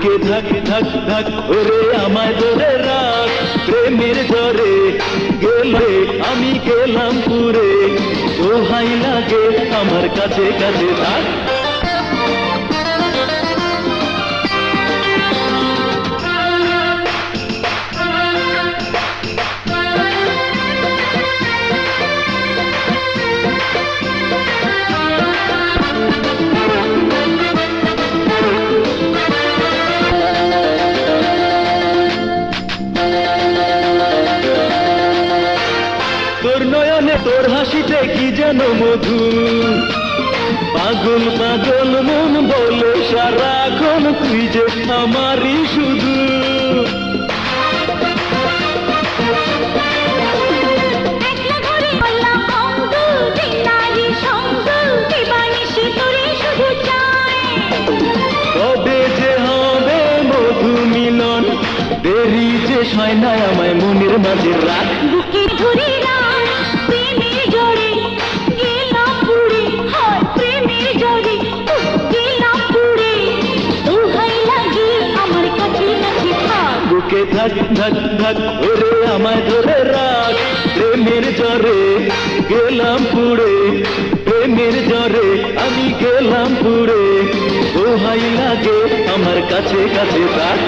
বুকে ধাক ধাক ধাক ওরে আমায় ধরে রাখ প্রেমের জ্বরে গেলে আমি গেলাম পুরে দোহাই লাগে আমার কাছে কাছে থাক তোর নয়নে তোর হাসিতে কি যেন মধু পাগল পাগল মন বলে সারাক্ষণ তুই যে আমারই শুধু কবে যে হবে মধু মিলন দেরি যে হয় না আমায় মনের মাঝে রাখ বুকে ধরে রাখ প্রেমের জোরে গেলাম পুড়ে হয় প্রেমের জোরে গেলাম পুড়ে দোহাই লাগে আমার কাছে কাছে থাক বুকে ধাক ধাক ধাক ওরে আমায় ধরে রাখ প্রেমের জ্বরে গেলাম পুড়ে প্রেমের জ্বরে আমি গেলাম পুড়ে দোহাই লাগে আমার কাছে কাছে থাক